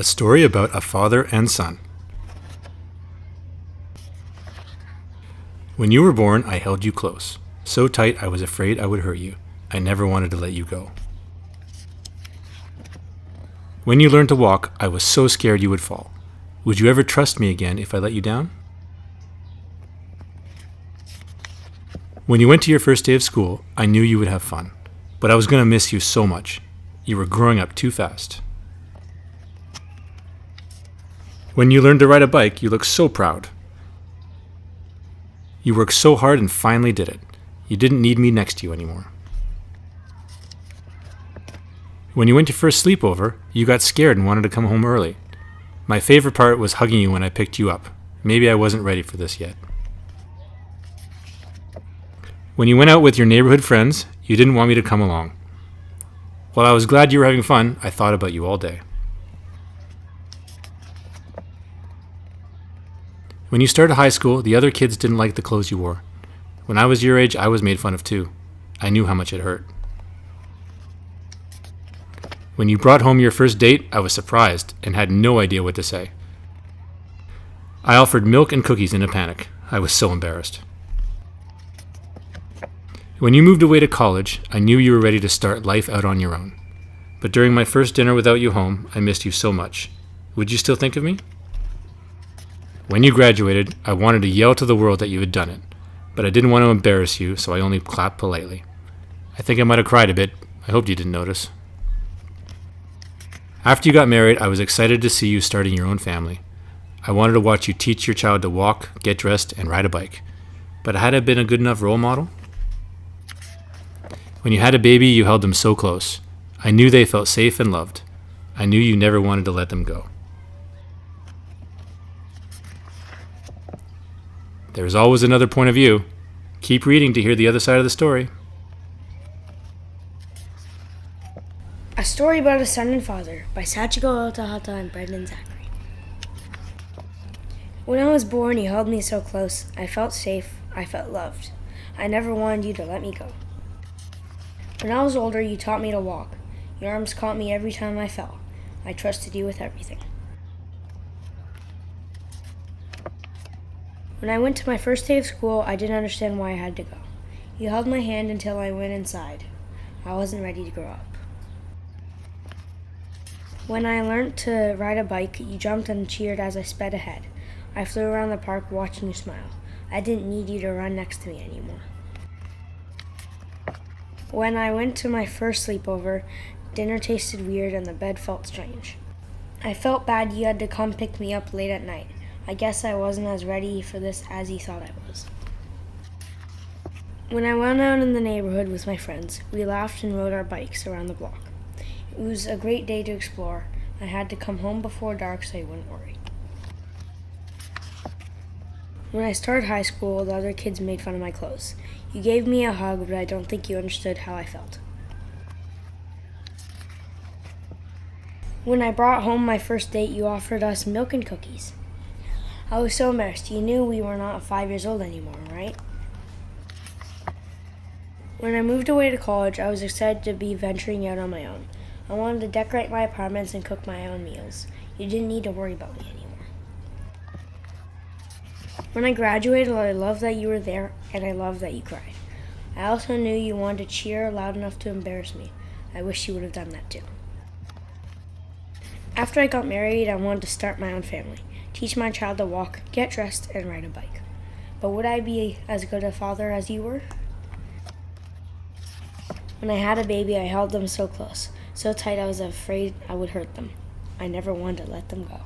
A story about a father and son. When you were born, I held you close. So tight I was afraid I would hurt you. I never wanted to let you go. When you learned to walk, I was so scared you would fall. Would you ever trust me again if I let you down? When you went to your first day of school, I knew you would have fun. But I was going to miss you so much. You were growing up too fast. When you learned to ride a bike, you looked so proud. You worked so hard and finally did it. You didn't need me next to you anymore. When you went to first sleepover, you got scared and wanted to come home early. My favorite part was hugging you when I picked you up. Maybe I wasn't ready for this yet. When you went out with your neighborhood friends, you didn't want me to come along. While I was glad you were having fun, I thought about you all day. When you started high school, the other kids didn't like the clothes you wore. When I was your age, I was made fun of too. I knew how much it hurt. When you brought home your first date, I was surprised and had no idea what to say. I offered milk and cookies in a panic. I was so embarrassed. When you moved away to college, I knew you were ready to start life out on your own. But during my first dinner without you home, I missed you so much. Would you still think of me? When you graduated, I wanted to yell to the world that you had done it, but I didn't want to embarrass you, so I only clapped politely. I think I might have cried a bit. I hoped you didn't notice. After you got married, I was excited to see you starting your own family. I wanted to watch you teach your child to walk, get dressed, and ride a bike. But had I been a good enough role model? When you had a baby, you held them so close. I knew they felt safe and loved. I knew you never wanted to let them go. There's always another point of view. Keep reading to hear the other side of the story. A Story About a Son and Father by Sachiko Otahata and Brendan Zachary. When I was born, you held me so close. I felt safe. I felt loved. I never wanted you to let me go. When I was older, you taught me to walk. Your arms caught me every time I fell. I trusted you with everything. When I went to my first day of school, I didn't understand why I had to go. You held my hand until I went inside. I wasn't ready to grow up. When I learned to ride a bike, you jumped and cheered as I sped ahead. I flew around the park watching you smile. I didn't need you to run next to me anymore. When I went to my first sleepover, dinner tasted weird and the bed felt strange. I felt bad you had to come pick me up late at night. I guess I wasn't as ready for this as you thought I was. When I went out in the neighborhood with my friends, we laughed and rode our bikes around the block. It was a great day to explore. I had to come home before dark so I wouldn't worry. When I started high school, the other kids made fun of my clothes. You gave me a hug, but I don't think you understood how I felt. When I brought home my first date, you offered us milk and cookies. I was so embarrassed. You knew we were not 5 years old anymore, right? When I moved away to college, I was excited to be venturing out on my own. I wanted to decorate my apartments and cook my own meals. You didn't need to worry about me anymore. When I graduated, I loved that you were there, and I loved that you cried. I also knew you wanted to cheer loud enough to embarrass me. I wish you would have done that too. After I got married, I wanted to start my own family, teach my child to walk, get dressed, and ride a bike. But would I be as good a father as you were? When I had a baby, I held them so close, so tight I was afraid I would hurt them. I never wanted to let them go.